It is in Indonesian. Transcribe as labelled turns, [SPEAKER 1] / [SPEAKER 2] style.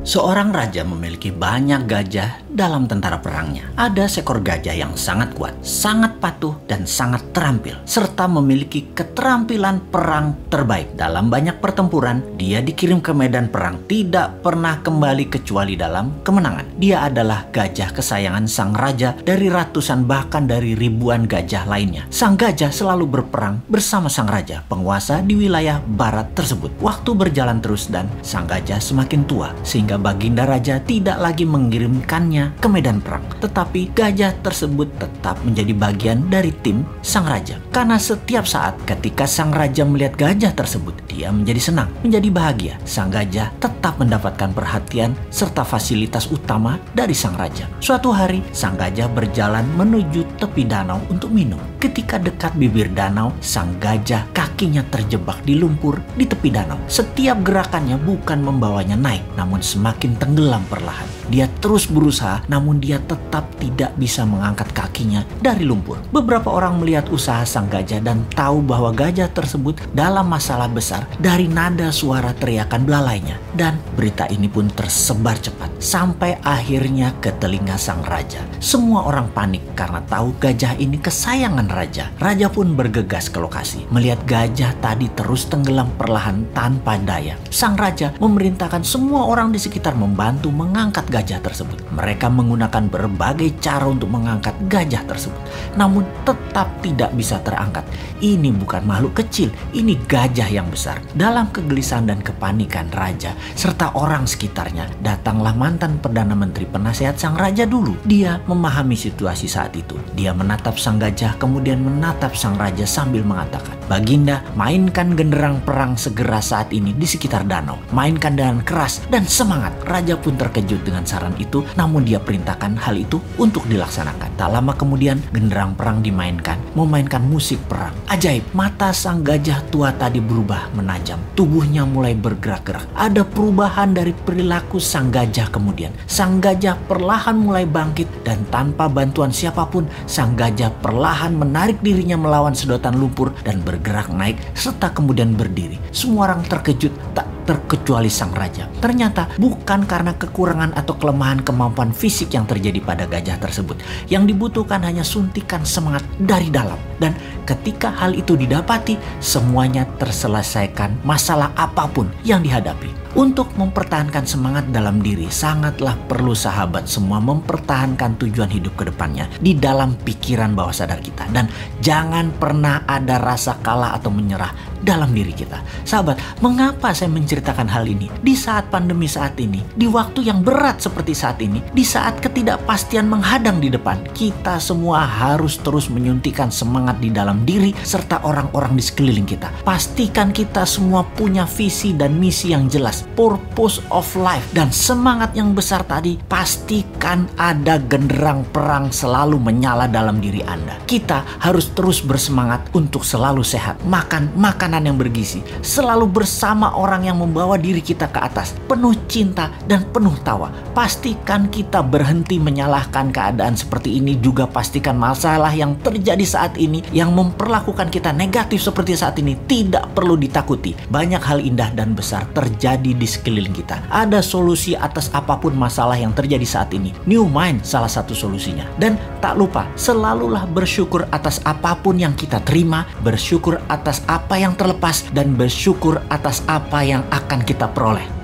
[SPEAKER 1] Seorang raja memiliki banyak gajah dalam tentara perangnya. Ada seekor gajah yang sangat kuat, sangat patuh, dan sangat terampil, serta memiliki keterampilan perang terbaik. Dalam banyak pertempuran, dia dikirim ke medan perang, tidak pernah kembali kecuali dalam kemenangan. Dia adalah gajah kesayangan sang raja dari ratusan bahkan dari ribuan gajah lainnya. Sang gajah selalu berperang bersama sang raja, penguasa di wilayah barat tersebut. Waktu berjalan terus dan sang gajah semakin tua, sehingga baginda raja tidak lagi mengirimkannya ke medan perang. Tetapi gajah tersebut tetap menjadi bagian dari tim sang raja. Karena setiap saat ketika sang raja melihat gajah tersebut, dia menjadi senang, menjadi bahagia. Sang gajah tetap mendapatkan perhatian serta fasilitas utama dari sang raja. Suatu hari, sang gajah berjalan menuju tepi danau untuk minum. Ketika dekat bibir danau, sang gajah kakinya terjebak di lumpur di tepi danau. Setiap gerakannya bukan membawanya naik, namun semakin tenggelam perlahan. Dia terus berusaha, namun dia tetap tidak bisa mengangkat kakinya dari lumpur. Beberapa orang melihat usaha sang gajah dan tahu bahwa gajah tersebut dalam masalah besar dari nada suara teriakan belalainya. Dan berita ini pun tersebar cepat sampai akhirnya ke telinga sang raja. Semua orang panik karena tahu gajah ini kesayangan raja. Raja pun bergegas ke lokasi. Melihat gajah tadi terus tenggelam perlahan tanpa daya, sang raja memerintahkan semua orang di sekitar membantu mengangkat gajah tersebut. Mereka menggunakan berbagai cara untuk mengangkat gajah tersebut, namun tetap tidak bisa terangkat. Ini bukan makhluk kecil, ini gajah yang besar. Dalam kegelisahan dan kepanikan raja serta orang sekitarnya, datanglah mantan Perdana Menteri penasehat sang raja dulu. Dia memahami situasi saat itu. Dia menatap sang gajah, kemudian menatap sang raja sambil mengatakan, "Baginda, mainkan genderang perang segera saat ini di sekitar danau. Mainkan dengan keras dan semangat." Raja pun terkejut dengan saran itu, namun dia perintahkan hal itu untuk dilaksanakan. Tak lama kemudian, genderang perang dimainkan, memainkan musik perang. Ajaib, mata sang gajah tua tadi berubah menajam. Tubuhnya mulai bergerak-gerak. Ada perubahan dari perilaku sang gajah kemudian. Sang gajah perlahan mulai bangkit dan tanpa bantuan siapapun, sang gajah perlahan menarik dirinya melawan sedotan lumpur dan bergerak naik serta kemudian berdiri. Semua orang terkejut, tak terkecuali sang raja. Ternyata bukan karena kekurangan atau kelemahan kemampuan fisik yang terjadi pada gajah tersebut. Yang dibutuhkan hanya suntikan semangat dari dalam. Dan ketika hal itu didapati, semuanya terselesaikan masalah apapun yang dihadapi. Untuk mempertahankan semangat dalam diri, sangatlah perlu sahabat semua mempertahankan tujuan hidup ke depannya di dalam pikiran bawah sadar kita. Dan jangan pernah ada rasa kalah atau menyerah dalam diri kita. Sahabat, mengapa saya menceritakan hal ini? Di saat pandemi saat ini, di waktu yang berat seperti saat ini, di saat ketidakpastian menghadang di depan, kita semua harus terus menyuntikkan semangat di dalam diri serta orang-orang di sekeliling kita. Pastikan kita semua punya visi dan misi yang jelas, purpose of life, dan semangat yang besar tadi. Pastikan ada genderang perang selalu menyala dalam diri Anda. Kita harus terus bersemangat untuk selalu sehat, makan makanan yang bergizi, selalu bersama orang yang membawa diri kita ke atas, penuh cinta dan penuh tawa. Pastikan kita berhenti menyalahkan keadaan seperti ini. Juga pastikan masalah yang terjadi saat ini yang memperlakukan kita negatif seperti saat ini tidak perlu ditakuti. Banyak hal indah dan besar terjadi di sekeliling kita. Ada solusi atas apapun masalah yang terjadi saat ini. New Mind salah satu solusinya. Dan tak lupa, selalulah bersyukur atas apapun yang kita terima, bersyukur atas apa yang terlepas, dan bersyukur atas apa yang akan kita peroleh.